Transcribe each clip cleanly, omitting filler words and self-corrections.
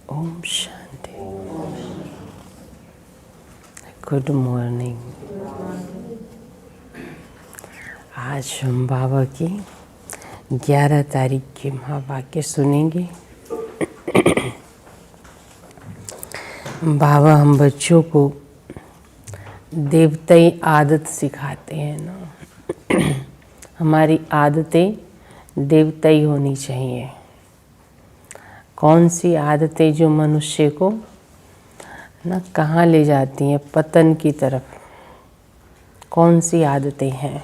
Om Shanti. Good morning. आज हम बाबा की 11 तारीख के महावाक्य सुनेंगे। बाबा हम बच्चों को देवताई आदत सिखाते हैं ना। हमारी आदतें देवताई होनी चाहिए। कौन सी आदतें जो मनुष्य को ना कहाँ ले जाती हैं? पतन की तरफ। कौन सी आदतें हैं,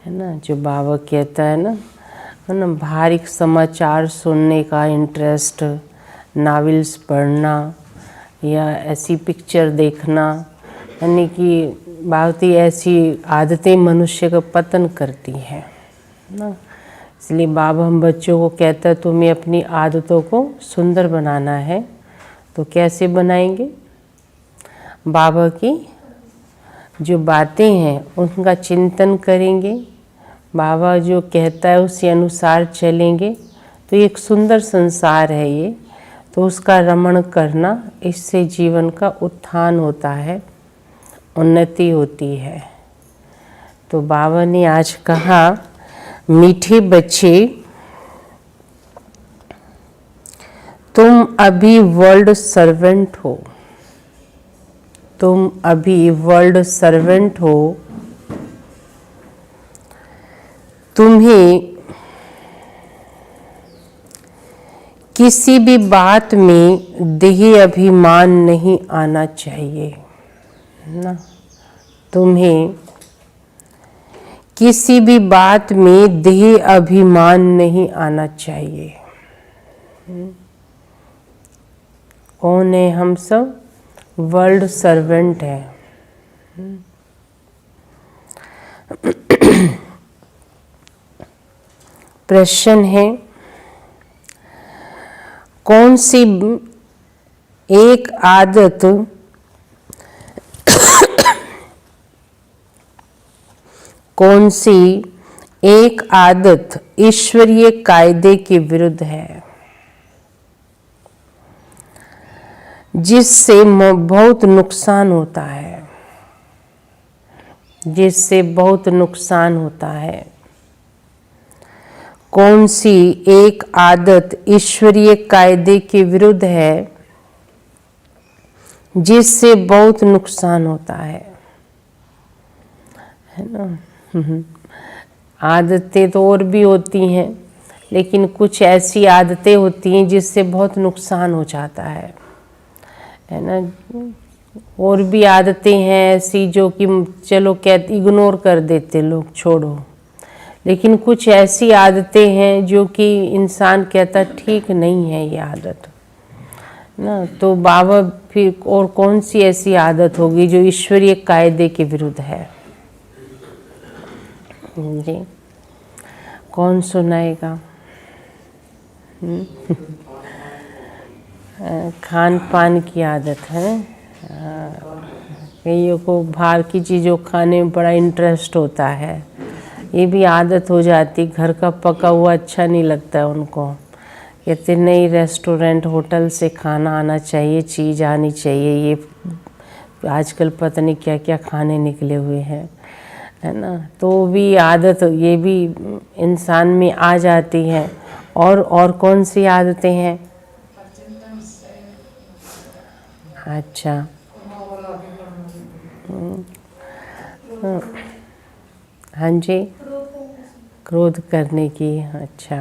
है ना? जो बाबा कहता है ना भारी समाचार सुनने का इंटरेस्ट, नावल्स पढ़ना या ऐसी पिक्चर देखना, यानी कि बहुत ही ऐसी आदतें मनुष्य का पतन करती हैं ना। इसलिए बाबा हम बच्चों को कहता है तुम्हें अपनी आदतों को सुंदर बनाना है। तो कैसे बनाएंगे? बाबा की जो बातें हैं उनका चिंतन करेंगे, बाबा जो कहता है उसी अनुसार चलेंगे तो एक सुंदर संसार है ये। तो उसका रमण करना, इससे जीवन का उत्थान होता है, उन्नति होती है। तो बाबा ने आज कहा, मीठे बच्चे तुम अभी वर्ल्ड सर्वेंट हो। तुम अभी वर्ल्ड सर्वेंट हो। तुम्हें किसी भी बात में देह अभिमान नहीं आना चाहिए ना। तुम्हें किसी भी बात में देह अभिमान नहीं आना चाहिए। कौन है हम सब? वर्ल्ड सर्वेंट है। प्रश्न है, कौन सी एक आदत कौन सी एक आदत ईश्वरीय कायदे के विरुद्ध है, जिससे बहुत नुकसान होता है? जिससे बहुत नुकसान होता है। कौन सी एक आदत ईश्वरीय कायदे के विरुद्ध है, जिससे बहुत नुकसान होता है ना? आदतें तो और भी होती हैं, लेकिन कुछ ऐसी आदतें होती हैं जिससे बहुत नुकसान हो जाता है ना। और भी आदतें हैं ऐसी जो कि चलो कहते इग्नोर कर देते लोग, छोड़ो। लेकिन कुछ ऐसी आदतें हैं जो कि इंसान कहता ठीक नहीं है ये आदत ना। तो बाबा फिर और कौन सी ऐसी आदत होगी जो ईश्वरीय कायदे के विरुद्ध है? जी, कौन सुनाएगा? खान पान की आदत है। कईयों को बाहर की चीज़ों खाने में बड़ा इंटरेस्ट होता है। ये भी आदत हो जाती, घर का पका हुआ अच्छा नहीं लगता है उनको। कहते नहीं, रेस्टोरेंट होटल से खाना आना चाहिए, चीज़ आनी चाहिए। ये आजकल पता नहीं क्या क्या खाने निकले हुए हैं, है ना। तो भी आदत ये भी इंसान में आ जाती है। और कौन सी आदतें हैं? अच्छा, हाँ जी, क्रोध करने की। अच्छा,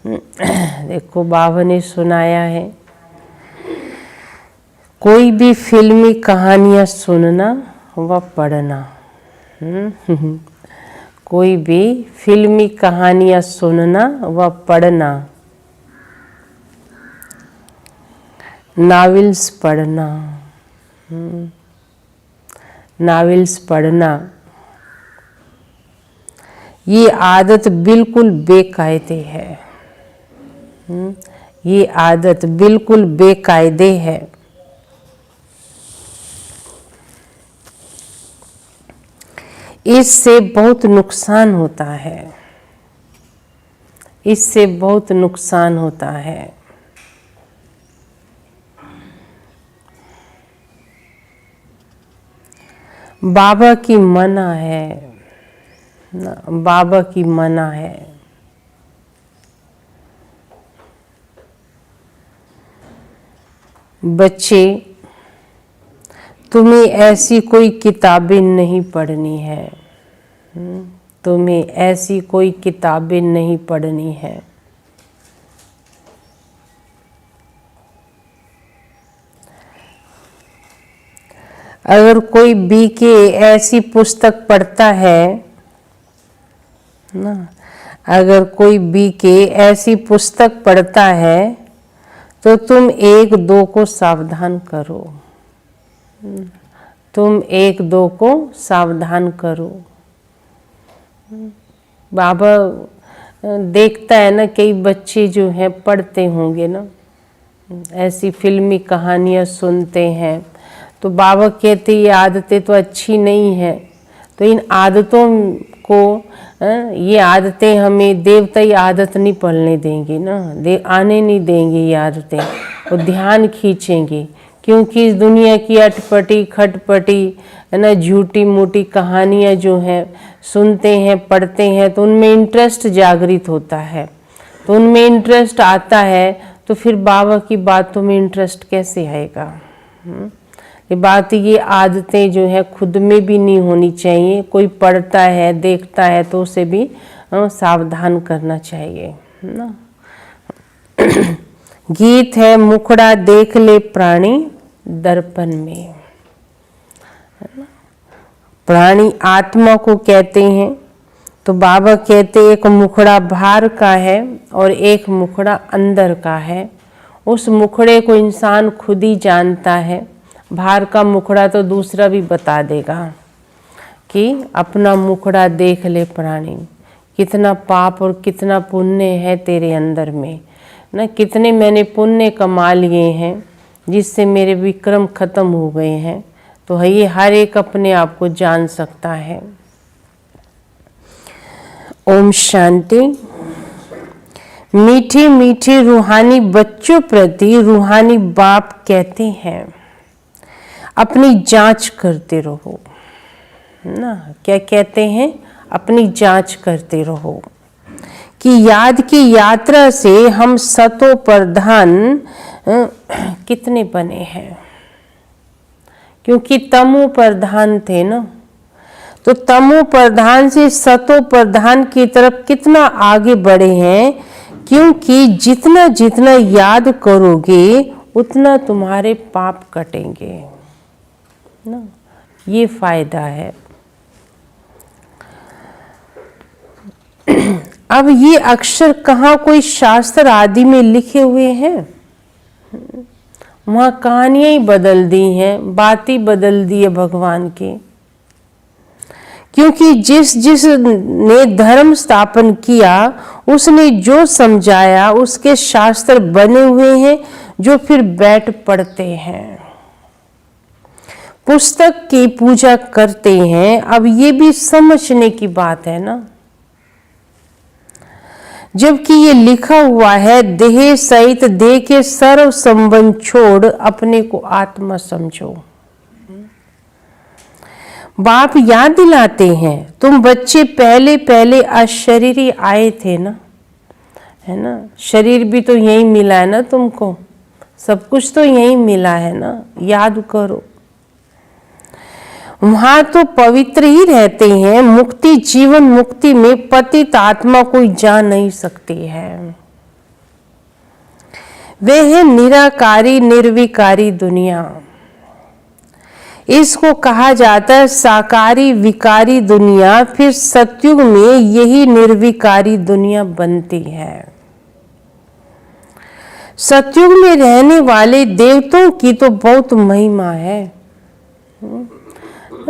देखो बाबा ने सुनाया है, कोई भी फिल्मी कहानियाँ सुनना व पढ़ना, कोई भी फिल्मी कहानियाँ सुनना व पढ़ना, नावल्स पढ़ना, नावल्स पढ़ना, ये आदत बिल्कुल बेकायदे है। ये आदत बिल्कुल बेकायदे है। इससे बहुत नुकसान होता है। इससे बहुत नुकसान होता है। बाबा की मना है ना, बाबा की मना है। बच्चे, तुम्हें ऐसी कोई किताबें नहीं पढ़नी है, तुम्हें ऐसी कोई किताबें नहीं पढ़नी है। अगर कोई बीके ऐसी पुस्तक पढ़ता है ना, अगर कोई बीके ऐसी पुस्तक पढ़ता है तो तुम एक दो को सावधान करो, तुम एक दो को सावधान करो। बाबा देखता है ना, कई बच्चे जो हैं पढ़ते होंगे ना, ऐसी फिल्मी कहानियाँ सुनते हैं, तो बाबा कहते ये आदतें तो अच्छी नहीं है, तो इन आदतों को, ये आदतें हमें देवता ये आदत नहीं पढ़ने देंगे ना, आने नहीं देंगे ये आदतें, वो ध्यान खींचेंगे। क्योंकि इस दुनिया की अटपटी खटपटी है ना, झूठी मूठी कहानियाँ जो हैं सुनते हैं पढ़ते हैं, तो उनमें इंटरेस्ट जागृत होता है, तो उनमें इंटरेस्ट आता है, तो फिर बाबा की बातों में इंटरेस्ट कैसे आएगा। ये बात, ये आदतें जो है खुद में भी नहीं होनी चाहिए। कोई पढ़ता है देखता है तो उसे भी सावधान करना चाहिए ना। गीत है, मुखड़ा देख ले प्राणी दर्पण में, प्राणी आत्मा को कहते हैं। तो बाबा कहते एक मुखड़ा बाहर का है और एक मुखड़ा अंदर का है। उस मुखड़े को इंसान खुद ही जानता है, बाहर का मुखड़ा तो दूसरा भी बता देगा कि अपना मुखड़ा देख ले प्राणी, कितना पाप और कितना पुण्य है तेरे अंदर में ना, कितने मैंने पुण्य कमा लिए हैं जिससे मेरे विक्रम खत्म हो गए हैं। तो ये हर एक अपने आप को जान सकता है। ओम शांति। मीठे मीठे रूहानी बच्चों प्रति रूहानी बाप कहते हैं अपनी जांच करते रहो ना। क्या कहते हैं? अपनी जांच करते रहो कि याद की यात्रा से हम सतो प्रधान कितने बने हैं। क्योंकि तमो प्रधान थे ना, तो तमो प्रधान से सतो प्रधान की तरफ कितना आगे बढ़े हैं। क्योंकि जितना जितना याद करोगे उतना तुम्हारे पाप कटेंगे ना, ये फायदा है। अब ये अक्षर कहाँ कोई शास्त्र आदि में लिखे हुए हैं? वहाँ कहानियाँ ही बदल दी हैं, बात ही बदल दी है भगवान की। क्योंकि जिस जिस ने धर्म स्थापन किया उसने जो समझाया उसके शास्त्र बने हुए हैं जो फिर बैठ पढ़ते हैं, पुस्तक की पूजा करते हैं। अब ये भी समझने की बात है ना, जबकि ये लिखा हुआ है देह सहित देह के सर्व संबंध छोड़ अपने को आत्मा समझो। बाप याद दिलाते हैं तुम बच्चे पहले पहले अशरीरी आए थे ना, है ना। शरीर भी तो यही मिला है ना तुमको, सब कुछ तो यही मिला है ना, याद करो। वहां तो पवित्र ही रहते हैं। मुक्ति जीवन मुक्ति में पतित आत्मा कोई जा नहीं सकती है। वे है निराकारी निर्विकारी दुनिया। इसको कहा जाता है साकारी विकारी दुनिया। फिर सतयुग में यही निर्विकारी दुनिया बनती है। सतयुग में रहने वाले देवताओं की तो बहुत महिमा है।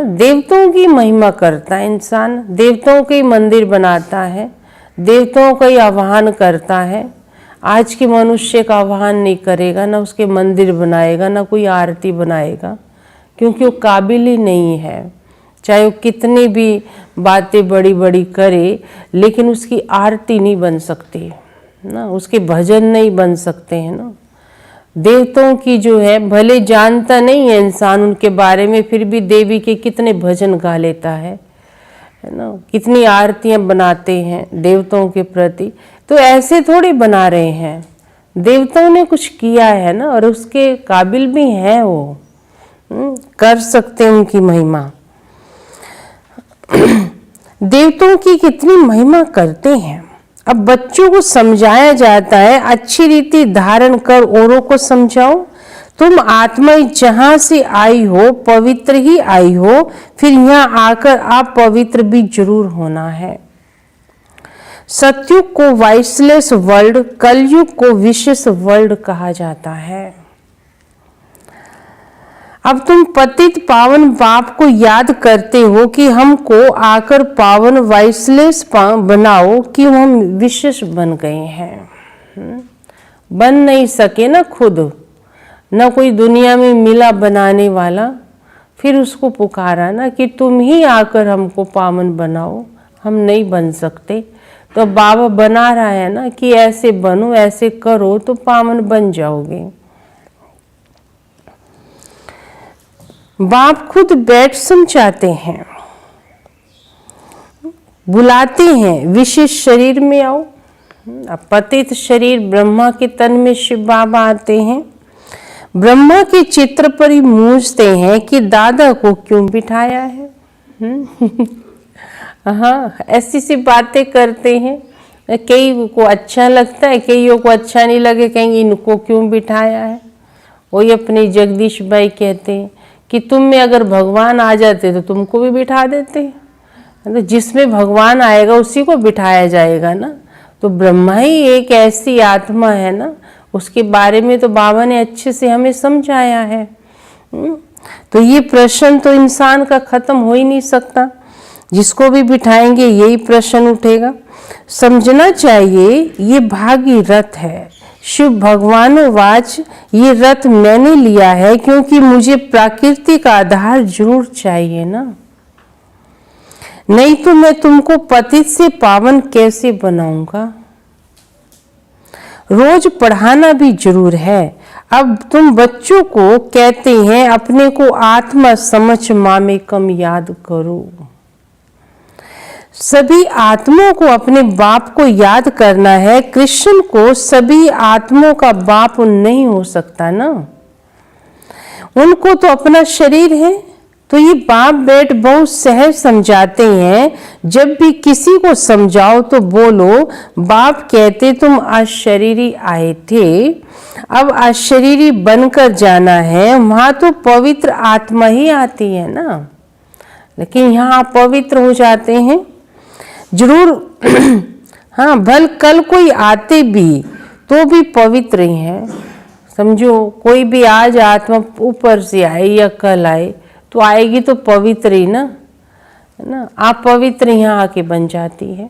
देवताओं की महिमा करता है इंसान, देवताओं के मंदिर बनाता है, देवताओं का ही आह्वान करता है। आज के मनुष्य का आह्वान नहीं करेगा, ना उसके मंदिर बनाएगा, ना कोई आरती बनाएगा, क्योंकि वो काबिल ही नहीं है। चाहे वो कितनी भी बातें बड़ी बड़ी करे, लेकिन उसकी आरती नहीं बन सकती ना, उसके भजन नहीं बन सकते हैं ना। देवताओं की जो है, भले जानता नहीं है इंसान उनके बारे में, फिर भी देवी के कितने भजन गा लेता है ना, कितनी आरतियां बनाते हैं देवताओं के प्रति। तो ऐसे थोड़ी बना रहे हैं, देवताओं ने कुछ किया है ना, और उसके काबिल भी हैं वो, कर सकते हैं उनकी महिमा। देवताओं की कितनी महिमा करते हैं। अब बच्चों को समझाया जाता है, अच्छी रीति धारण कर औरों को समझाओ। तुम आत्मा जहां से आई हो पवित्र ही आई हो, फिर यहाँ आकर आप पवित्र भी जरूर होना है। सतयुग को वाइसलेस वर्ल्ड, कलयुग को विशेष वर्ल्ड कहा जाता है। अब तुम पतित पावन बाप को याद करते हो कि हमको आकर पावन वाइसलेस बनाओ, कि हम विशेष बन गए हैं। बन नहीं सके ना खुद, न कोई दुनिया में मिला बनाने वाला, फिर उसको पुकारा ना कि तुम ही आकर हमको पावन बनाओ, हम नहीं बन सकते। तो बाबा बना रहा है ना कि ऐसे बनो, ऐसे करो तो पावन बन जाओगे। बाप खुद बैठ समझाते हैं, बुलाते हैं, विशेष शरीर में आओ। अब पतित शरीर ब्रह्मा के तन में शिव बाबा आते हैं, ब्रह्मा के चित्र पर ही मूंझते हैं कि दादा को क्यों बिठाया है। हाँ, ऐसी सी बातें करते हैं। कई को अच्छा लगता है, कईयों को अच्छा नहीं लगे, कहेंगे इनको क्यों बिठाया है। वही अपने जगदीश भाई कहते हैं कि तुम में अगर भगवान आ जाते तो तुमको भी बिठा देते। तो जिसमें भगवान आएगा उसी को बिठाया जाएगा ना। तो ब्रह्मा ही एक ऐसी आत्मा है ना, उसके बारे में तो बाबा ने अच्छे से हमें समझाया है। तो ये प्रश्न तो इंसान का खत्म हो ही नहीं सकता, जिसको भी बिठाएंगे यही प्रश्न उठेगा। समझना चाहिए ये भागीरथ है। शिव भगवान वाच, ये रथ मैंने लिया है क्योंकि मुझे प्राकृतिक आधार जरूर चाहिए ना, नहीं तो मैं तुमको पतित से पावन कैसे बनाऊंगा। रोज पढ़ाना भी जरूर है। अब तुम बच्चों को कहते हैं अपने को आत्मा समझ मामेकम याद करो। सभी आत्माओं को अपने बाप को याद करना है। कृष्ण को सभी आत्माओं का बाप नहीं हो सकता ना, उनको तो अपना शरीर है। तो ये बाप बेट बहुत सहज समझाते हैं। जब भी किसी को समझाओ तो बोलो, बाप कहते तुम अशरीरी आए थे, अब अशरीरी बनकर जाना है। वहां तो पवित्र आत्मा ही आती है ना, लेकिन यहाँ पवित्र हो जाते हैं जरूर। हाँ, भल कल कोई आते भी तो भी पवित्र ही हैं। समझो, कोई भी आज आत्मा ऊपर से आए या कल आए तो आएगी तो पवित्र ही ना, है ना। आप पवित्र यहाँ आके बन जाती है।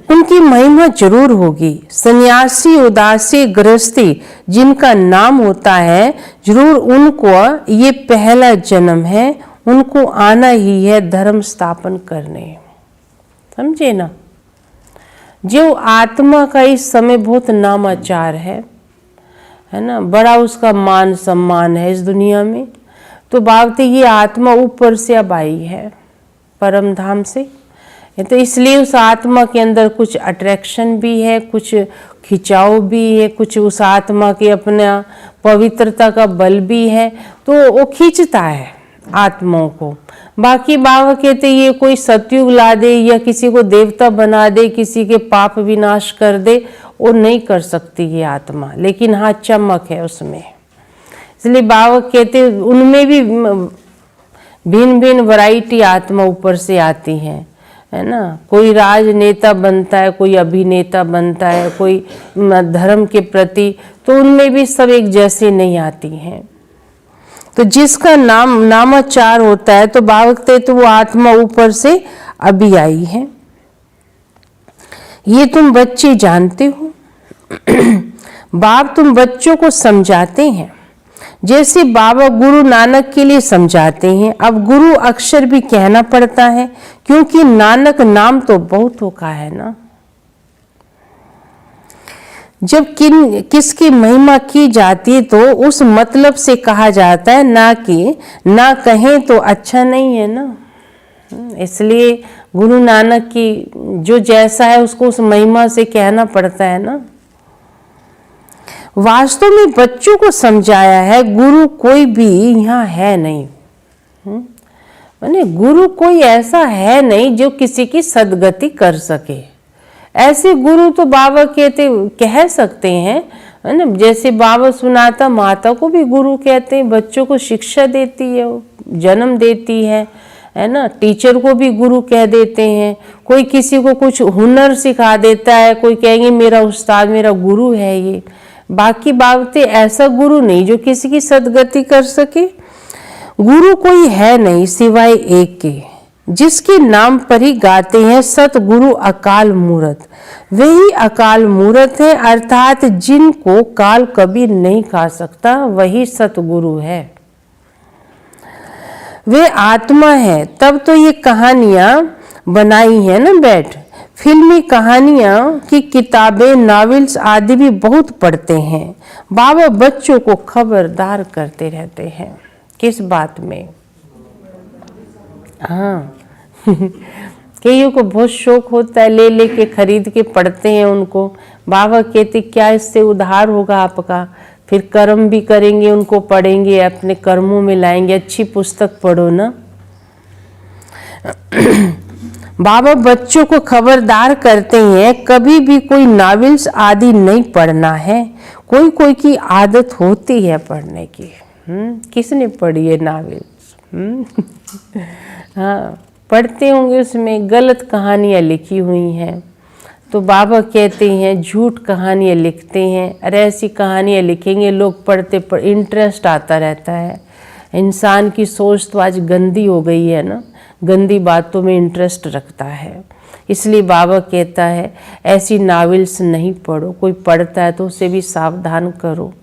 उनकी महिमा जरूर होगी। सन्यासी, उदासी, गृहस्थी जिनका नाम होता है, जरूर उनको ये पहला जन्म है, उनको आना ही है धर्म स्थापन करने। समझे ना। जो आत्मा का इस समय बहुत नामाचार है ना, बड़ा उसका मान सम्मान है इस दुनिया में। तो बाबते ये आत्मा ऊपर से अब आई है परम धाम से, तो इसलिए उस आत्मा के अंदर कुछ अट्रैक्शन भी है, कुछ खिंचाव भी है, कुछ उस आत्मा के अपना पवित्रता का बल भी है, तो वो खींचता है आत्माओं को। बाकी बाबा कहते ये कोई सतयुग ला दे या किसी को देवता बना दे, किसी के पाप विनाश कर दे, वो नहीं कर सकती ये आत्मा। लेकिन हाँ, चमक है उसमें। इसलिए बाबा कहते उनमें भी भिन्न भिन्न वैरायटी आत्मा ऊपर से आती है ना। कोई राजनेता बनता है, कोई अभिनेता बनता है, कोई धर्म के प्रति, तो उनमें भी सब एक जैसे नहीं आती हैं। तो जिसका नामाचार होता है, तो बाबा कहते तो वो आत्मा ऊपर से अभी आई है। ये तुम बच्चे जानते हो। बाप तुम बच्चों को समझाते हैं, जैसे बाबा गुरु नानक के लिए समझाते हैं। अब गुरु अक्षर भी कहना पड़ता है, क्योंकि नानक नाम तो बहुत होका है ना। जब किसकी महिमा की जाती है तो उस मतलब से कहा जाता है, ना कि ना कहें तो अच्छा नहीं है ना। इसलिए गुरु नानक की जो जैसा है उसको उस महिमा से कहना पड़ता है ना। वास्तव में बच्चों को समझाया है गुरु कोई भी यहाँ है नहीं। माने गुरु कोई ऐसा है नहीं जो किसी की सदगति कर सके। ऐसे गुरु तो बाबा कह सकते हैं, है ना। जैसे बाबा सुनाता माता को भी गुरु कहते हैं, बच्चों को शिक्षा देती है, जन्म देती है ना। टीचर को भी गुरु कह देते हैं। कोई किसी को कुछ हुनर सिखा देता है, कोई कहेंगे मेरा उस्ताद मेरा गुरु है ये। बाकी बातें ऐसा गुरु नहीं जो किसी की सदगति कर सके। गुरु कोई है नहीं सिवाय एक के, जिसके नाम पर ही गाते हैं सतगुरु अकाल मूरत। वही अकाल मूरत है, अर्थात जिनको काल कभी नहीं खा सकता, वही सतगुरु है। वे आत्मा है। तब तो ये कहानियां बनाई है ना बैठ। फिल्मी कहानियां की किताबें, नॉवेल्स आदि भी बहुत पढ़ते हैं। बाबा बच्चों को खबरदार करते रहते हैं। किस बात में? हाँ कईयों को बहुत शौक होता है, ले लेके खरीद के पढ़ते हैं उनको। बाबा कहते क्या इससे उद्धार होगा आपका? फिर कर्म भी करेंगे, उनको पढ़ेंगे, अपने कर्मों में लाएंगे। अच्छी पुस्तक पढ़ो ना। बाबा बच्चों को खबरदार करते हैं कभी भी कोई नॉवेल्स आदि नहीं पढ़ना है। कोई कोई की आदत होती है पढ़ने की। किसने पढ़ी है नॉवेल्स? हाँ पढ़ते होंगे, उसमें गलत कहानियाँ लिखी हुई हैं। तो बाबा कहते हैं झूठ कहानियाँ लिखते हैं। अरे ऐसी कहानियाँ लिखेंगे लोग पढ़ते इंटरेस्ट आता रहता है। इंसान की सोच तो आज गंदी हो गई है ना, गंदी बातों में इंटरेस्ट रखता है। इसलिए बाबा कहता है ऐसी नॉवेल्स नहीं पढ़ो। कोई पढ़ता है तो उसे भी सावधान करो।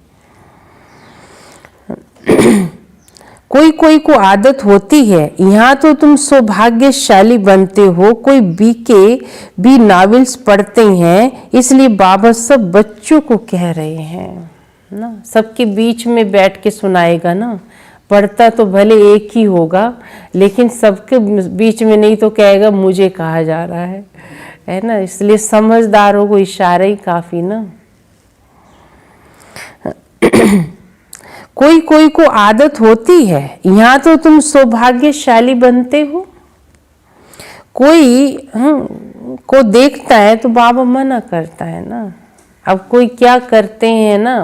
कोई कोई को आदत होती है, यहाँ तो तुम सौभाग्यशाली बनते हो, कोई बीके भी नॉवेल्स पढ़ते हैं। इसलिए बाबा सब बच्चों को कह रहे हैं ना, सबके बीच में बैठ के सुनाएगा ना। पढ़ता तो भले एक ही होगा, लेकिन सबके बीच में नहीं तो कहेगा मुझे कहा जा रहा है ना। इसलिए समझदारों को इशारा ही काफी ना। कोई कोई को आदत होती है, यहाँ तो तुम सौभाग्यशाली बनते हो। कोई को देखता है तो बाबा मना करता है ना। अब कोई क्या करते हैं ना,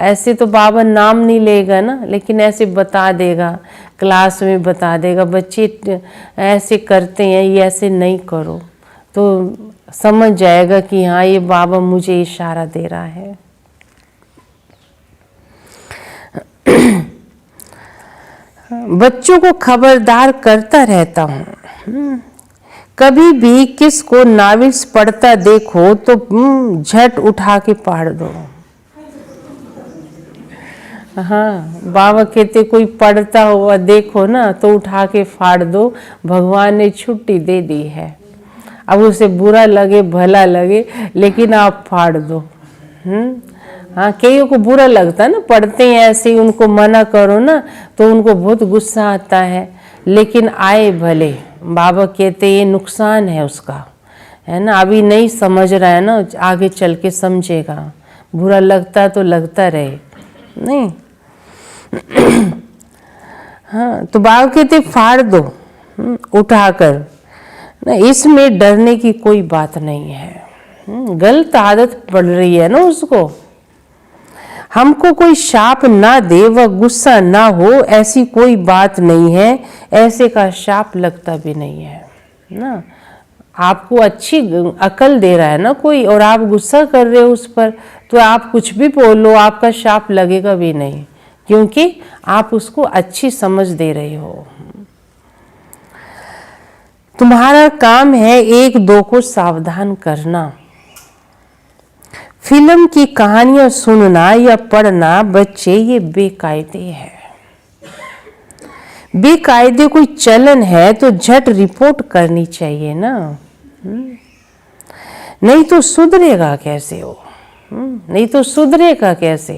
ऐसे तो बाबा नाम नहीं लेगा ना, लेकिन ऐसे बता देगा, क्लास में बता देगा बच्चे ऐसे करते हैं, ये ऐसे नहीं करो, तो समझ जाएगा कि हाँ ये बाबा मुझे इशारा दे रहा है। बच्चों को खबरदार करता रहता हूँ। कभी भी किसको नॉवेल्स पढ़ता देखो तो झट उठा के फाड़ दो। हाँ बाबा कहते कोई पढ़ता हुआ देखो ना तो उठा के फाड़ दो, भगवान ने छुट्टी दे दी है। अब उसे बुरा लगे भला लगे, लेकिन आप फाड़ दो। हाँ कईयों को बुरा लगता है ना, पढ़ते हैं ऐसे ही, उनको मना करो ना तो उनको बहुत गुस्सा आता है। लेकिन आए भले, बाबा कहते ये नुकसान है उसका, है ना। अभी नहीं समझ रहा है ना, आगे चल के समझेगा। बुरा लगता तो लगता रहे नहीं। हाँ तो बाबा कहते फाड़ दो उठाकर ना, इसमें डरने की कोई बात नहीं है। गलत आदत पड़ रही है ना उसको। हमको कोई शाप ना दे व गुस्सा ना हो, ऐसी कोई बात नहीं है। ऐसे का शाप लगता भी नहीं है ना। आपको अच्छी अकल दे रहा है ना कोई, और आप गुस्सा कर रहे हो उस पर, तो आप कुछ भी बोलो आपका शाप लगेगा भी नहीं, क्योंकि आप उसको अच्छी समझ दे रहे हो। तुम्हारा काम है एक दो को सावधान करना। फिल्म की कहानियां सुनना या पढ़ना बच्चे ये बेकायदे है। बेकायदे कोई चलन है तो झट रिपोर्ट करनी चाहिए ना, नहीं तो सुधरेगा कैसे हो। नहीं तो सुधरेगा कैसे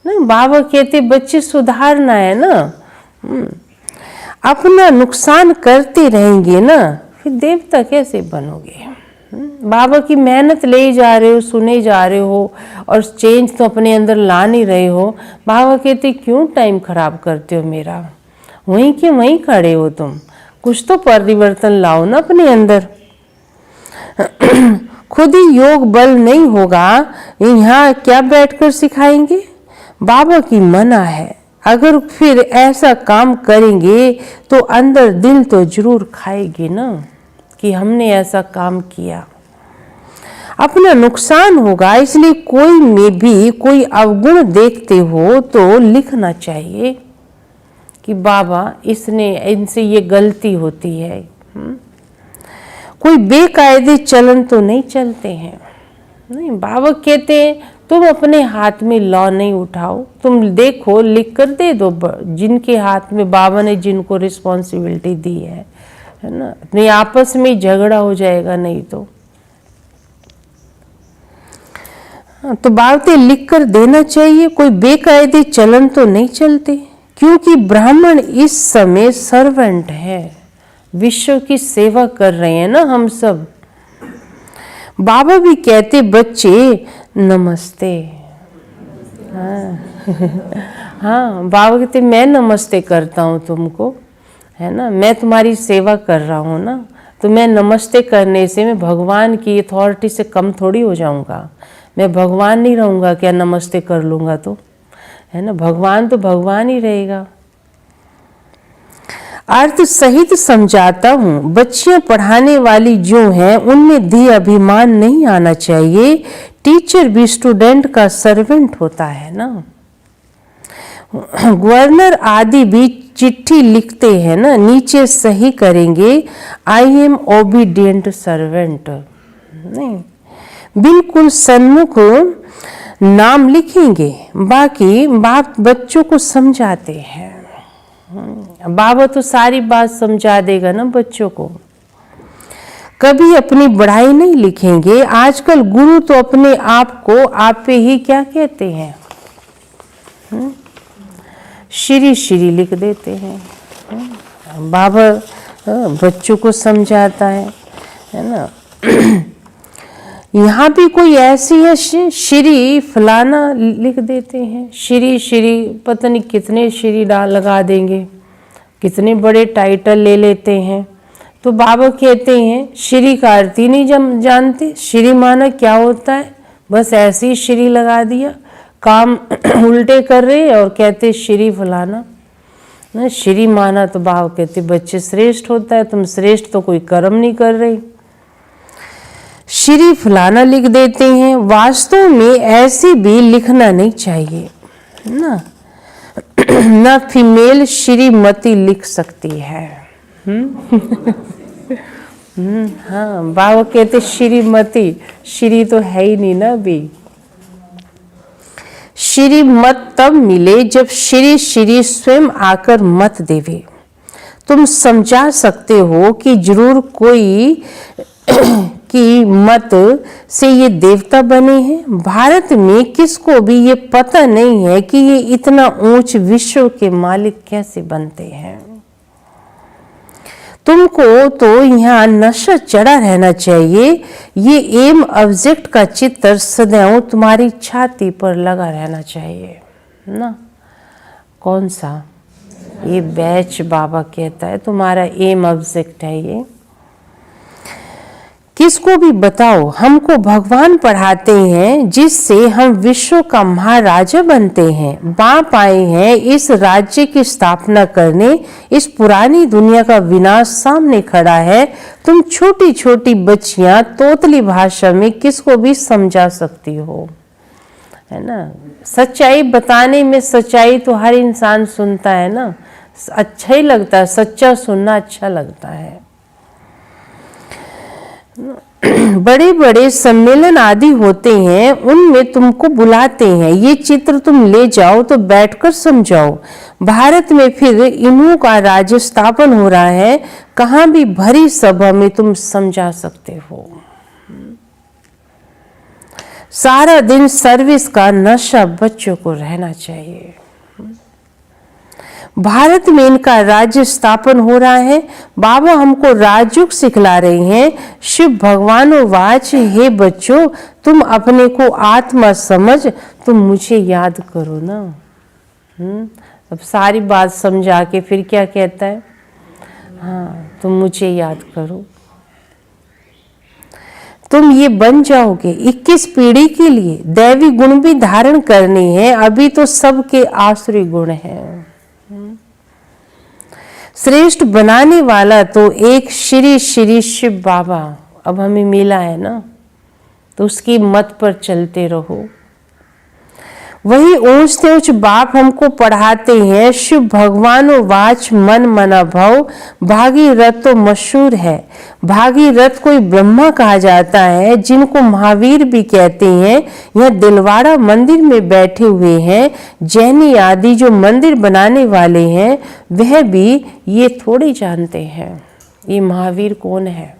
ना। बाबा कहते बच्चे सुधारना है ना। अपना नुकसान करते रहेंगे ना, फिर देवता कैसे बनोगे। बाबा की मेहनत ले जा रहे हो, सुने जा रहे हो और चेंज तो अपने अंदर ला नहीं रहे हो। बाबा कहते क्यों टाइम खराब करते हो मेरा, वहीं के वहीं खड़े हो तुम, कुछ तो परिवर्तन लाओ ना अपने अंदर। खुद ही योग बल नहीं होगा, यहाँ क्या बैठकर सिखाएंगे। बाबा की मना है, अगर फिर ऐसा काम करेंगे तो अंदर दिल तो जरूर खाएगी ना कि हमने ऐसा काम किया। अपना नुकसान होगा, इसलिए कोई में भी कोई अवगुण देखते हो तो लिखना चाहिए कि बाबा इनसे ये गलती होती है। कोई बेकायदे चलन तो नहीं चलते हैं। नहीं, बाबा कहते हैं तुम अपने हाथ में लॉ नहीं उठाओ, तुम देखो लिख कर दे दो जिनके हाथ में बाबा ने जिनको रिस्पॉन्सिबिलिटी दी है ना। अपने आपस में झगड़ा हो जाएगा नहीं तो। तो बातें लिख कर देना चाहिए, कोई बेकायदे चलन तो नहीं चलते, क्योंकि ब्राह्मण इस समय सर्वेंट है, विश्व की सेवा कर रहे हैं ना हम सब। बाबा भी कहते बच्चे नमस्ते। हाँ बाबा कहते मैं नमस्ते करता हूँ तुमको, है ना, मैं तुम्हारी सेवा कर रहा हूँ ना, तो मैं नमस्ते करने से मैं भगवान की अथॉरिटी से कम थोड़ी हो जाऊँगा। मैं भगवान नहीं रहूँगा क्या नमस्ते कर लूँगा तो, है ना। भगवान तो भगवान ही रहेगा। अर्थ सहित समझाता हूँ, बच्चियां पढ़ाने वाली जो हैं उनमें धी अभिमान नहीं आना चाहिए। टीचर भी स्टूडेंट का सर्वेंट होता है ना। गवर्नर आदि भी चिट्ठी लिखते हैं ना, नीचे सही करेंगे आई एम ओबीडियंट सर्वेंट, नहीं बिल्कुल सन्मुख नाम लिखेंगे। बाकी बाप बच्चों को समझाते हैं, बाबा तो सारी बात समझा देगा ना बच्चों को। कभी अपनी बढ़ाई नहीं लिखेंगे। आजकल गुरु तो अपने आप को आप पे ही क्या कहते हैं, श्री श्री लिख देते हैं। बाबा बच्चों को समझाता है ना। यहाँ भी कोई ऐसी है श्री फलाना लिख देते हैं, श्री श्री पता नहीं कितने श्री लगा देंगे, कितने बड़े टाइटल ले लेते हैं। तो बाबा कहते हैं श्री का अर्थ ही नहीं जानते, श्री माना क्या होता है, बस ऐसे ही श्री लगा दिया, काम उल्टे कर रहे और कहते श्री फलाना ना। श्री माना तो बाबा कहते बच्चे श्रेष्ठ होता है, तुम श्रेष्ठ तो कोई कर्म नहीं कर रहे, श्री फलाना लिख देते हैं। वास्तव में ऐसे भी लिखना नहीं चाहिए ना। ना फीमेल श्रीमती लिख सकती है। हाँ बाबा कहते श्रीमती, श्री तो है ही नहीं ना अभी। श्रीमत तब मिले जब श्री श्री स्वयं आकर मत देवे। तुम समझा सकते हो कि जरूर कोई की मत से ये देवता बने हैं। भारत में किसको भी ये पता नहीं है कि ये इतना ऊंच विश्व के मालिक कैसे बनते हैं। तुमको तो यहाँ नशा चढ़ा रहना चाहिए। ये एम ऑब्जेक्ट का चित्र सदैव तुम्हारी छाती पर लगा रहना चाहिए ना। कौन सा? ये बैच बाबा कहता है तुम्हारा एम ऑब्जेक्ट है ये। किसको भी बताओ, हमको भगवान पढ़ाते हैं जिससे हम विश्व का महाराजा बनते हैं। बाप आए हैं इस राज्य की स्थापना करने। इस पुरानी दुनिया का विनाश सामने खड़ा है। तुम छोटी छोटी बच्चियां तोतली भाषा में किसको भी समझा सकती हो, है ना। सच्चाई बताने में, सच्चाई तो हर इंसान सुनता है ना, अच्छा ही लगता है, सच्चा सुनना अच्छा लगता है। बड़े बड़े सम्मेलन आदि होते हैं, उनमें तुमको बुलाते हैं। ये चित्र तुम ले जाओ तो बैठकर समझाओ। भारत में फिर इन्हों का राज्य स्थापन हो रहा है, कहाँ भी भरी सभा में तुम समझा सकते हो। सारा दिन सर्विस का नशा बच्चों को रहना चाहिए। भारत में इनका राज्य स्थापन हो रहा है। बाबा हमको राजयोग सिखला रहे हैं। शिव भगवान वाच, हे बच्चों तुम अपने को आत्मा समझ, तुम मुझे याद करो ना। अब सारी बात समझा के फिर क्या कहता है, हाँ तुम मुझे याद करो। तुम ये बन जाओगे। 21 पीढ़ी के लिए दैवी गुण भी धारण करने हैं। अभी तो सबके आसुरी गुण हैं। श्रेष्ठ बनाने वाला तो एक श्री श्री शिव बाबा अब हमें मिला है ना, तो उसकी मत पर चलते रहो। वही ऊंच से ऊंच बाप हमको पढ़ाते हैं। शिव भगवान वाच मन मना भव, भागीरथ तो मशहूर है। भागीरथ कोई ब्रह्मा कहा जाता है, जिनको महावीर भी कहते हैं। यह दिलवाड़ा मंदिर में बैठे हुए हैं। जैनी आदि जो मंदिर बनाने वाले हैं वह भी ये थोड़ी जानते हैं ये महावीर कौन है,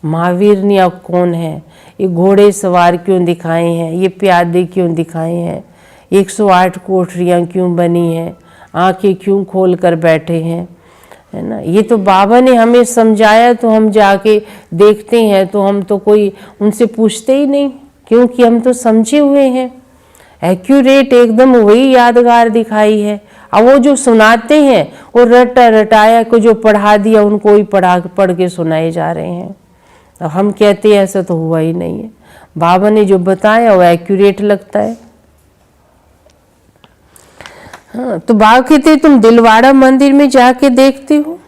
महावीर ने अब कौन है, ये घोड़े सवार क्यों दिखाए हैं, ये प्यादे क्यों दिखाए हैं, 108 कोठरियाँ क्यों बनी हैं, आंखें क्यों खोल कर बैठे हैं, है ना। ये तो बाबा ने हमें समझाया तो हम जाके देखते हैं, तो हम तो कोई उनसे पूछते ही नहीं, क्योंकि हम तो समझे हुए हैं। एक्यूरेट एकदम वही यादगार दिखाई है। अब वो जो सुनाते हैं वो रटा रटाया को जो पढ़ा दिया उनको ही पढ़ के सुनाए जा रहे हैं। अब हम कहते हैं ऐसा तो हुआ ही नहीं है। बाबा ने जो बताया वो एक्यूरेट लगता है। हाँ, तो बाबा कहते तुम दिलवाड़ा मंदिर में जाके देखते हो,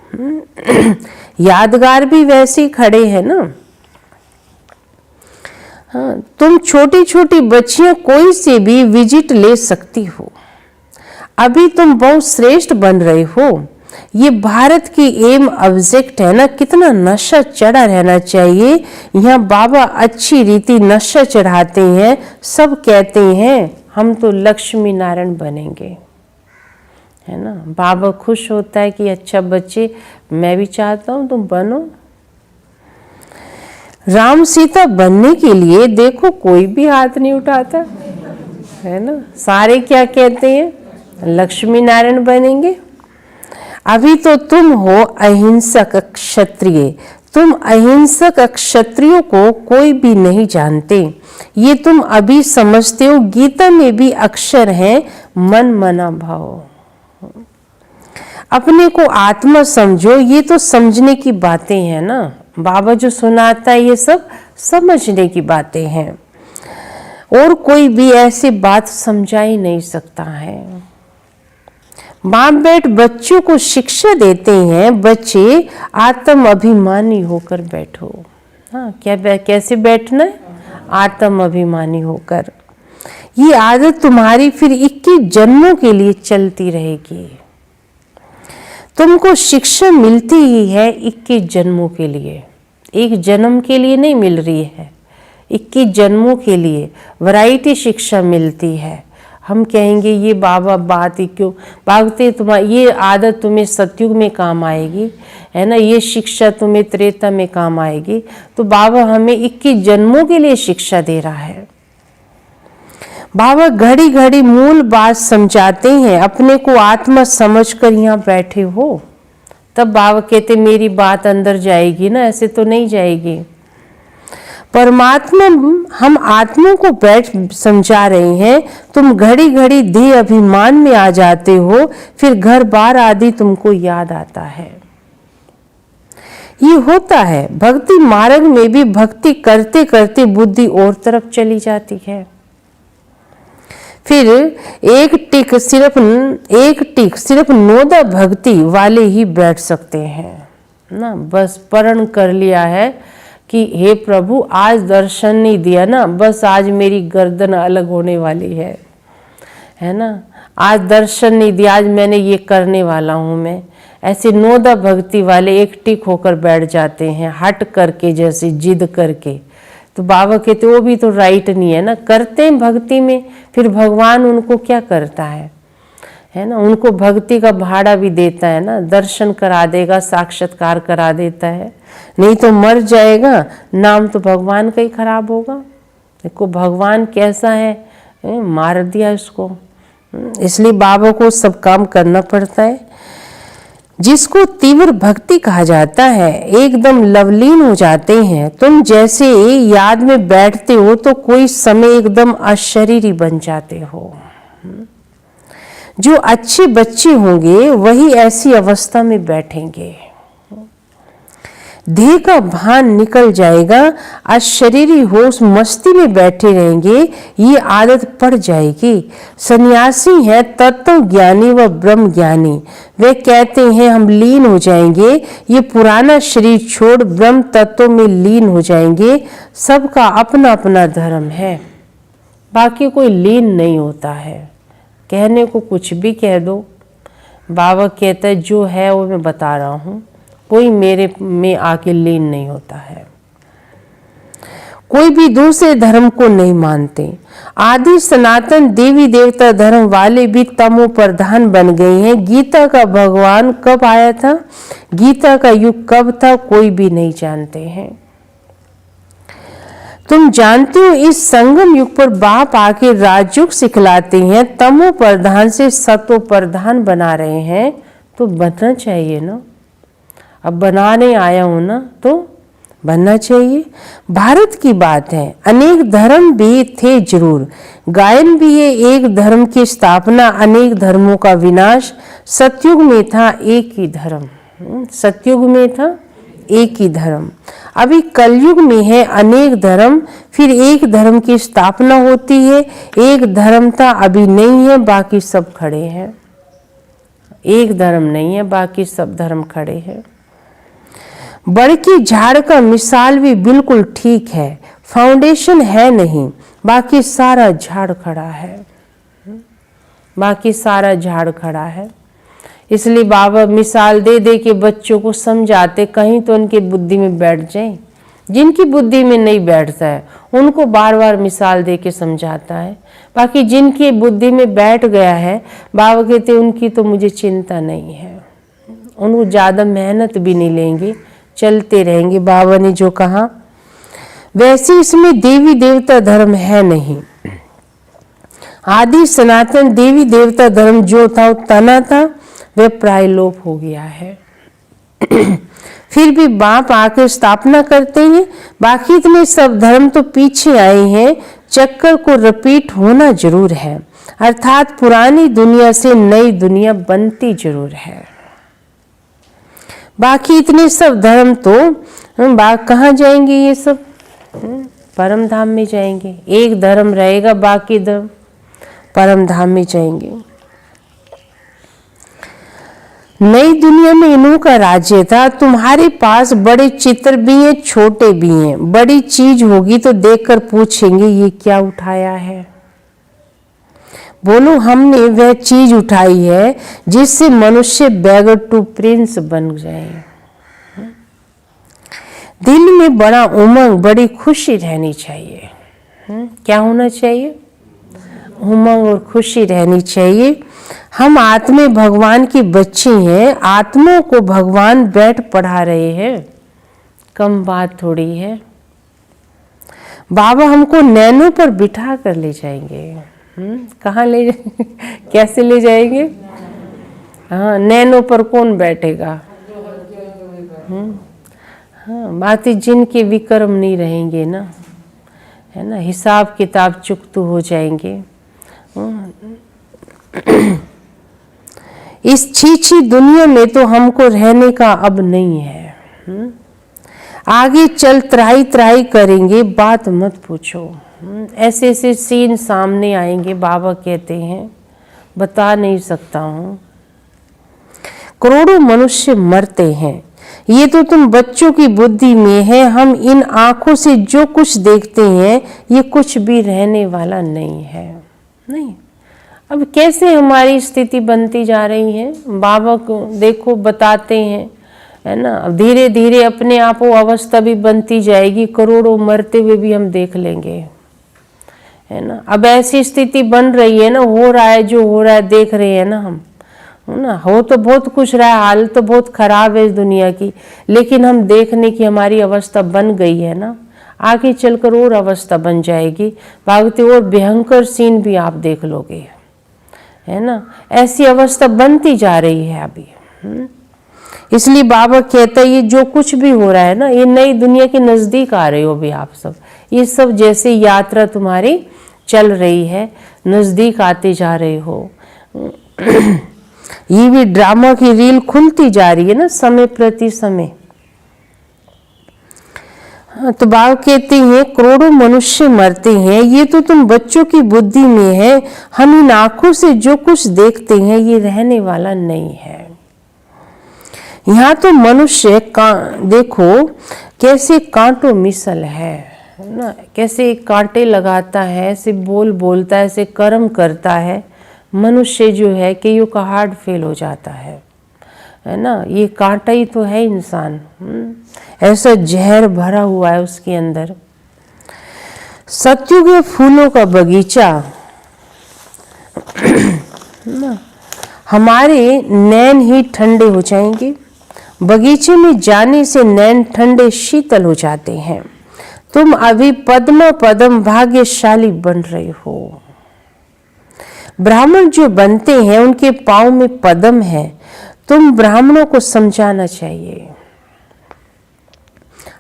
यादगार भी वैसे ही खड़े हैं ना। हाँ, तुम छोटी छोटी बच्चियां कोई से भी विजिट ले सकती हो। अभी तुम बहुत श्रेष्ठ बन रहे हो। ये भारत की एम ऑब्जेक्ट है ना, कितना नशा चढ़ा रहना चाहिए। यहाँ बाबा अच्छी रीति नशा चढ़ाते हैं। सब कहते हैं हम तो लक्ष्मी नारायण बनेंगे, है ना। बाबा खुश होता है कि अच्छा बच्चे, मैं भी चाहता हूँ तुम बनो। राम सीता बनने के लिए देखो कोई भी हाथ नहीं उठाता, है ना। सारे क्या कहते हैं, लक्ष्मी नारायण बनेंगे। अभी तो तुम हो अहिंसक क्षत्रिय। तुम अहिंसक क्षत्रियों को कोई भी नहीं जानते। ये तुम अभी समझते हो। गीता में भी अक्षर हैं मन मना भाव। अपने को आत्मा समझो। ये तो समझने की बातें हैं ना। बाबा जो सुनाता है ये सब समझने की बातें हैं, और कोई भी ऐसी बात समझा ही नहीं सकता है। बाप बैठ बच्चों को शिक्षा देते हैं। बच्चे आत्म अभिमानी होकर बैठो। हाँ, क्या कैसे बैठना है, आत्म अभिमानी होकर। ये आदत तुम्हारी फिर 21 जन्मों के लिए चलती रहेगी। तुमको शिक्षा मिलती ही है 21 जन्मों के लिए, एक जन्म के लिए नहीं मिल रही है, 21 जन्मों के लिए वैरायटी शिक्षा मिलती है। हम कहेंगे ये बाबा बात ही क्यों भागते, तुम्हारी ये आदत तुम्हें सतयुग में काम आएगी, है ना, ये शिक्षा तुम्हें त्रेता में काम आएगी। तो बाबा हमें 21 जन्मों के लिए शिक्षा दे रहा है। बाबा घड़ी घड़ी मूल बात समझाते हैं। अपने को आत्मा समझकर यहाँ बैठे हो, तब बाबा कहते मेरी बात अंदर जाएगी ना, ऐसे तो नहीं जाएगी। परमात्मा हम आत्मा को बैठ समझा रहे हैं। तुम घड़ी घड़ी देह अभिमान में आ जाते हो, फिर घर बार आदि तुमको याद आता है। ये होता है भक्ति मार्ग में भी। भक्ति करते करते बुद्धि और तरफ चली जाती है। फिर एक टिक सिर्फ नोदा भक्ति वाले ही बैठ सकते हैं ना। बस प्रण कर लिया है कि हे प्रभु आज दर्शन नहीं दिया ना, बस आज मेरी गर्दन अलग होने वाली है ना। आज दर्शन नहीं दिया, आज मैंने ये करने वाला हूँ मैं। ऐसे नोदा भक्ति वाले एक टिक होकर बैठ जाते हैं, हट करके, जैसे जिद करके। तो बाबा कहते वो भी तो राइट नहीं है ना। करते हैं भक्ति में, फिर भगवान उनको क्या करता है ना, उनको भक्ति का भाड़ा भी देता है ना, दर्शन करा देगा, साक्षात्कार करा देता है। नहीं तो मर जाएगा, नाम तो भगवान का ही खराब होगा, देखो भगवान कैसा है, मार दिया उसको। इसलिए बाबा को सब काम करना पड़ता है। जिसको तीव्र भक्ति कहा जाता है, एकदम लवलीन हो जाते हैं। तुम जैसे याद में बैठते हो तो कोई समय एकदम अशरीरी बन जाते हो। जो अच्छे बच्चे होंगे वही ऐसी अवस्था में बैठेंगे। देह का भान निकल जाएगा, अशरीरी होश मस्ती में बैठे रहेंगे, ये आदत पड़ जाएगी। सन्यासी है तत्व ज्ञानी व ब्रह्म ज्ञानी, वे कहते हैं हम लीन हो जाएंगे, ये पुराना शरीर छोड़ ब्रह्म तत्व में लीन हो जाएंगे। सबका अपना अपना धर्म है, बाकी कोई लीन नहीं होता है। कहने को कुछ भी कह दो, बाबा कहता है जो है वो मैं बता रहा हूँ, कोई मेरे में आके लीन नहीं होता है। कोई भी दूसरे धर्म को नहीं मानते। आदि सनातन देवी देवता धर्म वाले भी तमो प्रधान बन गए हैं। गीता का भगवान कब आया था, गीता का युग कब था, कोई भी नहीं जानते हैं। तुम जानते हो इस संगम युग पर बाप आके राजयुग सिखलाते हैं, तमो प्रधान से सतो प्रधान बना रहे हैं, तो बनना चाहिए ना। अब बनाने आया हूं ना तो बनना चाहिए। भारत की बात है, अनेक धर्म भी थे जरूर, गायन भी है एक धर्म की स्थापना, अनेक धर्मों का विनाश। सतयुग में था एक ही धर्म, सतयुग में था एक ही धर्म। अभी कलयुग में है अनेक धर्म, फिर एक धर्म की स्थापना होती है। एक धर्म था अभी नहीं है, बाकी सब खड़े हैं। एक धर्म नहीं है, बाकी सब धर्म खड़े हैं। बड़की झाड़ का मिसाल भी बिल्कुल ठीक है, फाउंडेशन है नहीं, बाकी सारा झाड़ खड़ा है, बाकी सारा झाड़ खड़ा है। इसलिए बाबा मिसाल दे दे के बच्चों को समझाते, कहीं तो उनकी बुद्धि में बैठ जाए। जिनकी बुद्धि में नहीं बैठता है उनको बार बार मिसाल दे के समझाता है। बाकी जिनकी बुद्धि में बैठ गया है, बाबा कहते उनकी तो मुझे चिंता नहीं है, उनको ज़्यादा मेहनत भी नहीं लेंगे, चलते रहेंगे। बाबा ने जो कहा वैसे इसमें देवी देवता धर्म है नहीं। आदि सनातन देवी देवता धर्म जो था वो तना था, वह प्राय लोप हो गया है। फिर भी बाप आकर स्थापना करते हैं। बाकी इतने सब धर्म तो पीछे आए हैं, चक्कर को रिपीट होना जरूर है, अर्थात पुरानी दुनिया से नई दुनिया बनती जरूर है। बाकी इतने सब धर्म तो कहाँ जाएंगे, ये सब परम धाम में जाएंगे। एक धर्म रहेगा, बाकी धर्म परम धाम में जाएंगे। नई दुनिया में इन्हों का राज्य था। तुम्हारे पास बड़े चित्र भी हैं, छोटे भी हैं। बड़ी चीज होगी तो देखकर पूछेंगे ये क्या उठाया है। बोलो हमने वह चीज उठाई है जिससे मनुष्य बैगर टू प्रिंस बन जाए। दिल में बड़ा उमंग, बड़ी खुशी रहनी चाहिए। क्या होना चाहिए? उमंग और खुशी रहनी चाहिए। हम आत्मे भगवान के बच्चे हैं, आत्माओं को भगवान बैठ पढ़ा रहे हैं, कम बात थोड़ी है। बाबा हमको नैनो पर बिठा कर ले जाएंगे। कहाँ ले जाएंगे? कैसे ले जाएंगे? हाँ, नैनो पर कौन बैठेगा? हाँ, बातें जिनके विक्रम नहीं रहेंगे ना, है ना, हिसाब किताब चुकतू हो जाएंगे। इस छीछी दुनिया में तो हमको रहने का अब नहीं है। आगे चल त्राही त्राही करेंगे, बात मत पूछो। ऐसे ऐसे सीन सामने आएंगे, बाबा कहते हैं बता नहीं सकता हूँ। करोड़ों मनुष्य मरते हैं, ये तो तुम बच्चों की बुद्धि में है। हम इन आंखों से जो कुछ देखते हैं ये कुछ भी रहने वाला नहीं है। नहीं, अब कैसे हमारी स्थिति बनती जा रही है, बाबा को देखो बताते हैं, है ना। अब धीरे धीरे अपने आप वो अवस्था भी बनती जाएगी, करोड़ों मरते हुए भी हम देख लेंगे, है ना। अब ऐसी स्थिति बन रही है ना, हो रहा है जो हो रहा है, देख रहे हैं ना हम, है ना। हो तो बहुत कुछ रहा है, हाल तो बहुत खराब है इस दुनिया की, लेकिन हम देखने की हमारी अवस्था बन गई है ना। आगे चलकर और अवस्था बन जाएगी। भागवती और भयंकर सीन भी आप देख लोगे, है ना। ऐसी अवस्था बनती जा रही है अभी। इसलिए बाबा कहता है ये जो कुछ भी हो रहा है ना, ये नई दुनिया के नजदीक आ रहे हो भी आप सब। ये सब जैसे यात्रा तुम्हारी चल रही है, नजदीक आते जा रहे हो। ये भी ड्रामा की रील खुलती जा रही है ना, समय प्रति समय। तो बाबा कहते हैं करोड़ों मनुष्य मरते हैं, ये तो तुम बच्चों की बुद्धि में है। हम इन आंखों से जो कुछ देखते हैं ये रहने वाला नहीं है। यहाँ तो मनुष्य देखो कैसे कांटों मिसल है ना, कैसे कांटे लगाता है, ऐसे बोलता है, ऐसे कर्म करता है। मनुष्य जो है कि यू का हार्ट फेल हो जाता है ना। ये कांटा ही तो है इंसान, ऐसा जहर भरा हुआ है उसके अंदर। सत्युग के फूलों का बगीचा ना, हमारे नैन ही ठंडे हो जाएंगे। बगीचे में जाने से नैन ठंडे शीतल हो जाते हैं। तुम अभी पद्म पदम भाग्यशाली बन रहे हो। ब्राह्मण जो बनते हैं उनके पांव में पद्म है। तुम ब्राह्मणों को समझाना चाहिए।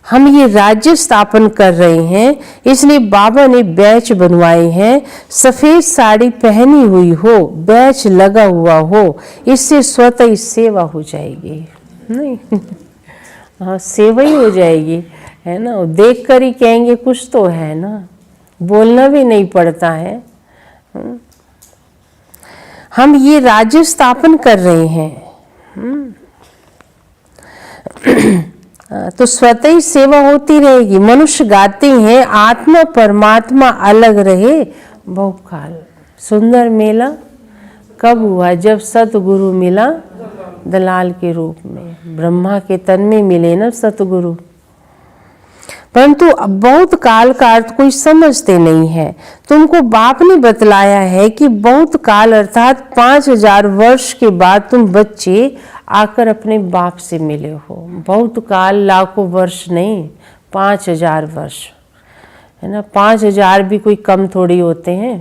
हम ये राज्य स्थापन कर रहे हैं, इसलिए बाबा ने बैच बनवाए हैं। सफेद साड़ी पहनी हुई हो, बैच लगा हुआ हो, इससे स्वतः ही सेवा हो जाएगी। नहीं हाँ, सेवा ही हो जाएगी, है ना। देख कर ही कहेंगे कुछ तो है ना, बोलना भी नहीं पड़ता है। हम ये राज्य स्थापन कर रहे हैं, तो स्वतः ही सेवा होती रहेगी। मनुष्य गाते हैं आत्मा परमात्मा अलग रहे बहुकाल। सुंदर मेला कब हुआ? जब सतगुरु मिला दलाल के रूप में, ब्रह्मा के तन में मिले ना सतगुरु। परंतु अब बहुत काल का अर्थ कोई समझते नहीं है। तुमको बाप ने बतलाया है कि बहुत काल अर्थात 5000 वर्ष के बाद तुम बच्चे आकर अपने बाप से मिले हो। बहुत काल लाखों वर्ष नहीं, 5000 वर्ष, है ना। 5000 भी कोई कम थोड़ी होते हैं।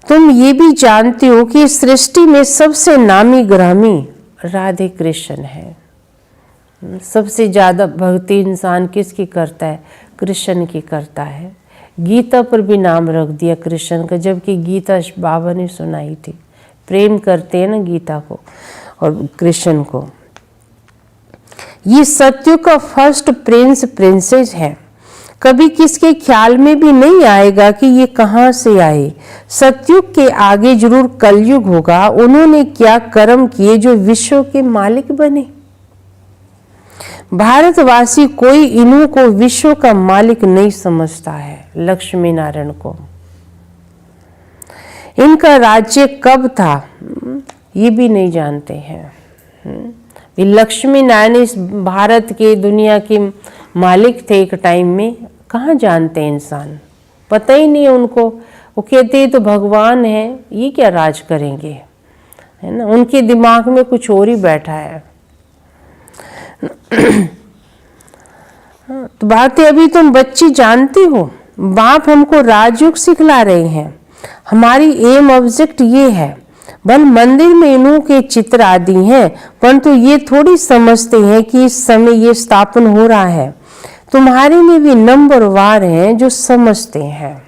तुम ये भी जानते हो कि सृष्टि में सबसे नामी ग्रामी राधे कृष्ण है। सबसे ज़्यादा भक्ति इंसान किसकी करता है? कृष्ण की करता है। गीता पर भी नाम रख दिया कृष्ण का, जबकि गीता बाबा ने सुनाई थी। प्रेम करते हैं ना गीता को और कृष्ण को। ये सत्य का फर्स्ट प्रिंसेस है। कभी किसके ख्याल में भी नहीं आएगा कि ये कहाँ से आए। सतयुग के आगे जरूर कलयुग होगा। उन्होंने क्या कर्म किए जो विश्व के मालिक बने। भारतवासी कोई इन्हों को विश्व का मालिक नहीं समझता है। लक्ष्मी नारायण को इनका राज्य कब था ये भी नहीं जानते हैं। लक्ष्मी नारायण इस भारत के दुनिया के मालिक थे एक टाइम में, कहाँ जानते हैं इंसान, पता ही नहीं है उनको। वो कहते हैं तो भगवान है, ये क्या राज करेंगे, है ना। उनके दिमाग में कुछ और ही बैठा है। तो बात है, अभी तुम बच्ची जानती हो, बाप हमको राजयोग सिखला रहे हैं। हमारी एम ऑब्जेक्ट ये है। भल मंदिर में इन्हों के चित्र आदि हैं, परंतु ये थोड़ी समझते हैं कि इस समय ये स्थापन हो रहा है। तुम्हारे में भी नंबर वार हैं जो समझते हैं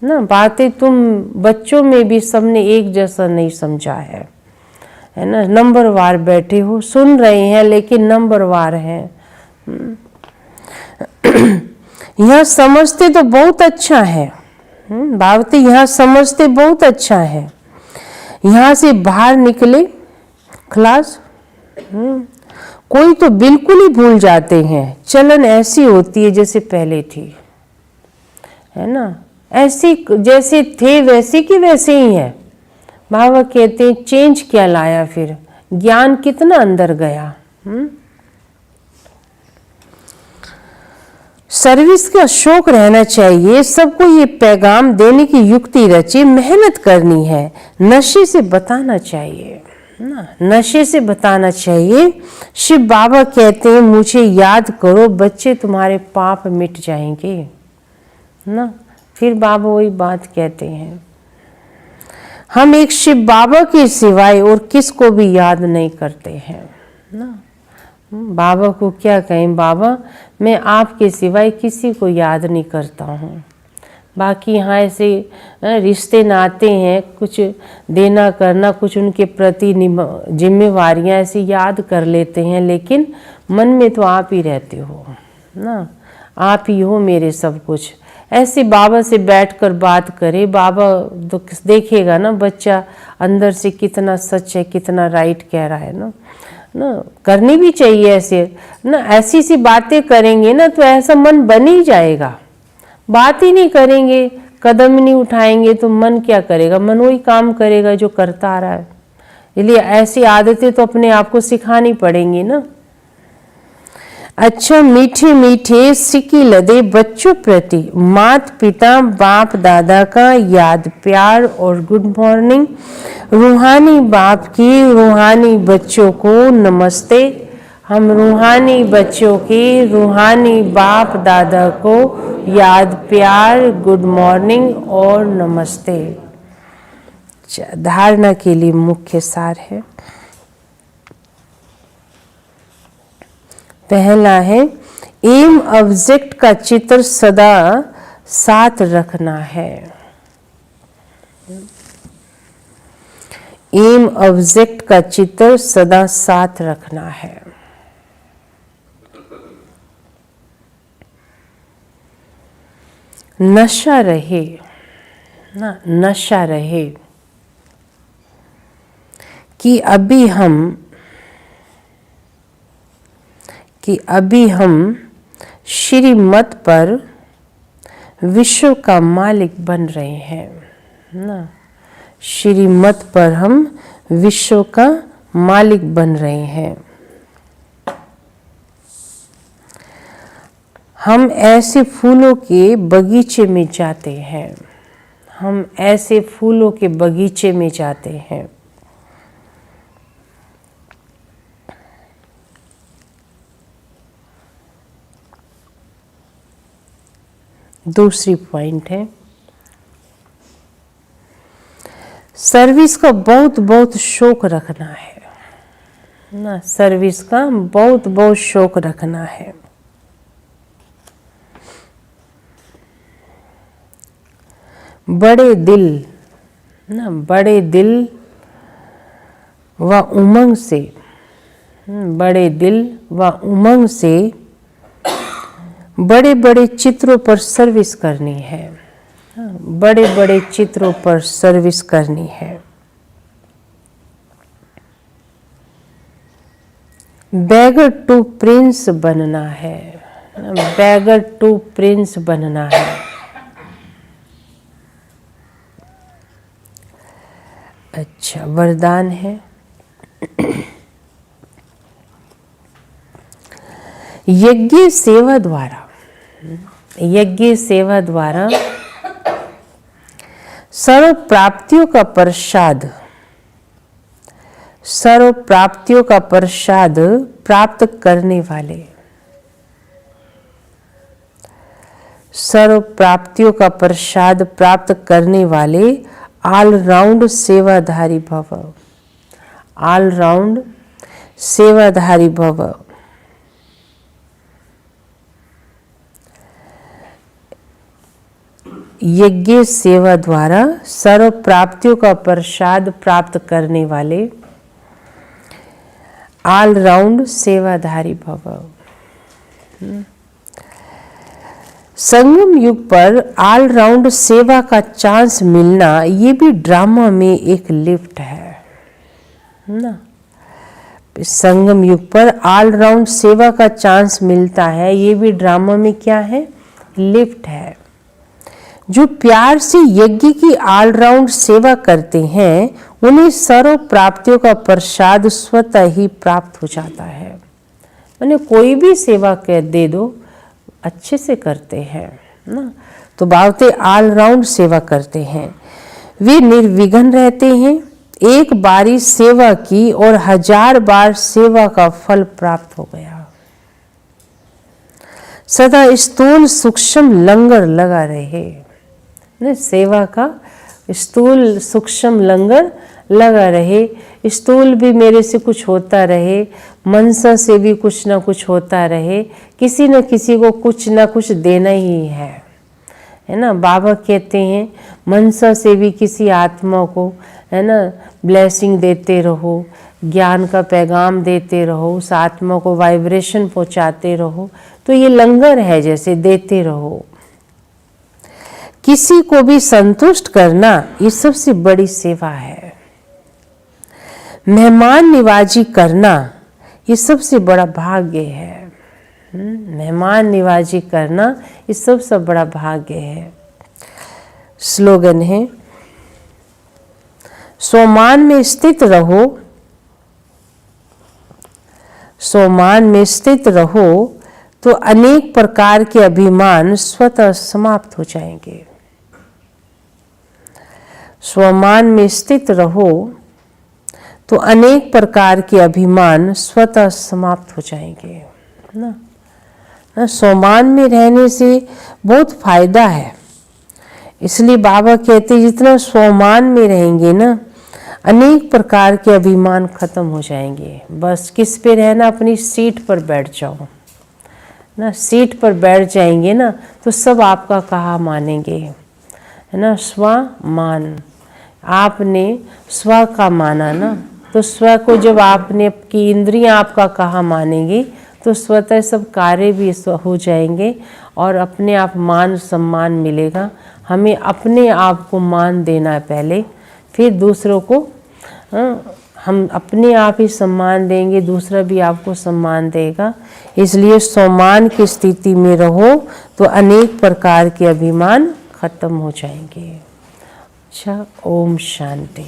ना बातें। तुम बच्चों में भी सबने एक जैसा नहीं समझा है ना। नंबर वार बैठे हो, सुन रहे हैं लेकिन नंबर वार हैं। यह समझते तो बहुत अच्छा है भावते, यहाँ समझते बहुत अच्छा है। यहाँ से बाहर निकले खलास, कोई तो बिल्कुल ही भूल जाते हैं। चलन ऐसी होती है जैसे पहले थी, है ना। ऐसी जैसे थे वैसे की वैसे ही है। बाबा कहते हैं चेंज क्या लाया, फिर ज्ञान कितना अंदर गया। सर्विस का शौक रहना चाहिए। सबको ये पैगाम देने की युक्ति रची, मेहनत करनी है, नशे से बताना चाहिए। ना, नशे से बताना चाहिए। शिव बाबा कहते हैं मुझे याद करो बच्चे, तुम्हारे पाप मिट जाएंगे ना। फिर बाबा वही बात कहते हैं, हम एक शिव बाबा के सिवाय और किसको भी याद नहीं करते हैं ना। बाबा को क्या कहें, बाबा मैं आपके सिवाय किसी को याद नहीं करता हूँ। बाकी यहाँ ऐसे रिश्ते नाते हैं, कुछ देना करना, कुछ उनके प्रति जिम्मेवारियाँ ऐसी याद कर लेते हैं, लेकिन मन में तो आप ही रहते हो ना, आप ही हो मेरे सब कुछ। ऐसे बाबा से बैठकर बात करे, बाबा तो देखेगा ना बच्चा अंदर से कितना सच है, कितना राइट कह रहा है ना। करनी भी चाहिए ऐसे ना, ऐसी सी बातें करेंगे ना तो ऐसा मन बन ही जाएगा। बात ही नहीं करेंगे, कदम नहीं उठाएंगे तो मन क्या करेगा, मन वही काम करेगा जो करता आ रहा है। इसलिए ऐसी आदतें तो अपने आप को सिखानी पड़ेंगी ना। अच्छा, मीठे मीठे सिक्की लदे बच्चों प्रति माता पिता बाप दादा का याद प्यार और गुड मॉर्निंग। रूहानी बाप की रूहानी बच्चों को नमस्ते। हम रूहानी बच्चों के रूहानी बाप दादा को याद प्यार गुड मॉर्निंग और नमस्ते। धारणा के लिए मुख्य सार है, पहला है एम ऑब्जेक्ट का चित्र सदा साथ रखना है। एम ऑब्जेक्ट का चित्र सदा साथ रखना है। नशा रहे ना, नशा रहे कि अभी हम श्रीमत पर विश्व का मालिक बन रहे हैं ना। श्रीमत पर हम विश्व का मालिक बन रहे हैं। हम ऐसे फूलों के बगीचे में जाते हैं, हम ऐसे फूलों के बगीचे में जाते हैं। दूसरी पॉइंट है, सर्विस का बहुत बहुत शौक रखना है ना। सर्विस का बहुत बहुत शौक रखना है। बड़े दिल ना, बड़े दिल व उमंग से, बड़े दिल व उमंग से बड़े बड़े चित्रों पर सर्विस करनी है। बड़े बड़े चित्रों पर सर्विस करनी है। बैगर टू प्रिंस बनना है, बैगर टू प्रिंस बनना है। अच्छा, वरदान है यज्ञ सेवा द्वारा, यज्ञ सेवा द्वारा सर्व प्राप्तियों का प्रसाद, सर्व प्राप्तियों का प्रसाद प्राप्त करने वाले, सर्व प्राप्तियों का प्रसाद प्राप्त करने वाले ऑलराउंड सेवाधारी भव, ऑलराउंड सेवाधारी भव। यज्ञ सेवा द्वारा सर्व प्राप्तियों का प्रसाद प्राप्त करने वाले ऑलराउंड सेवाधारी भव। संगम युग पर ऑलराउंड सेवा का चांस मिलना ये भी ड्रामा में एक लिफ्ट है ना। संगम युग पर ऑलराउंड सेवा का चांस मिलता है, ये भी ड्रामा में क्या है, लिफ्ट है। जो प्यार से यज्ञ की ऑलराउंड सेवा करते हैं उन्हें सर्व प्राप्तियों का प्रसाद स्वतः ही प्राप्त हो जाता है। मैंने कोई भी सेवा कह दे दो, अच्छे से करते हैं ना, तो बावते ऑलराउंड सेवा करते हैं। वे निर्विघ्न रहते हैं, एक बारी सेवा की और 1000 बार सेवा का फल प्राप्त हो गया। सदा स्थूल सूक्ष्म लंगर लगा रहे, ने सेवा का स्थूल सूक्ष्म लंगर लगा रहे। स्थूल भी मेरे से कुछ होता रहे, मनसा से भी कुछ ना कुछ होता रहे, किसी न किसी को कुछ ना कुछ देना ही है ना। बाबा कहते हैं मनसा से भी किसी आत्मा को, है ना, ब्लेसिंग देते रहो, ज्ञान का पैगाम देते रहो, उस आत्मा को वाइब्रेशन पहुंचाते रहो, तो ये लंगर है, जैसे देते रहो। किसी को भी संतुष्ट करना ये सबसे बड़ी सेवा है। मेहमान निवाजी करना ये सबसे बड़ा भाग्य है। मेहमान निवाजी करना ये सबसे बड़ा भाग्य है। स्लोगन है, स्वमान में स्थित रहो, स्वमान में स्थित रहो तो अनेक प्रकार के अभिमान स्वतः समाप्त हो जाएंगे। स्वमान में स्थित रहो तो अनेक प्रकार के अभिमान स्वतः समाप्त हो जाएंगे ना। स्वमान में रहने से बहुत फायदा है, इसलिए बाबा कहते जितना स्वमान में रहेंगे ना, अनेक प्रकार के अभिमान खत्म हो जाएंगे। बस किस पे रहना, अपनी सीट पर बैठ जाओ ना। सीट पर बैठ जाएंगे ना तो सब आपका कहा मानेंगे, है ना। स्वमान, आपने स्व का माना ना, तो स्व को जब आपने, आपकी इंद्रियां आपका कहा मानेंगी तो स्वतः सब कार्य भी हो जाएंगे और अपने आप मान सम्मान मिलेगा। हमें अपने आप को मान देना है पहले, फिर दूसरों को हम अपने आप ही सम्मान देंगे, दूसरा भी आपको सम्मान देगा। इसलिए सम्मान की स्थिति में रहो तो अनेक प्रकार के अभिमान खत्म हो जाएंगे। अच्छा, ओम शांति।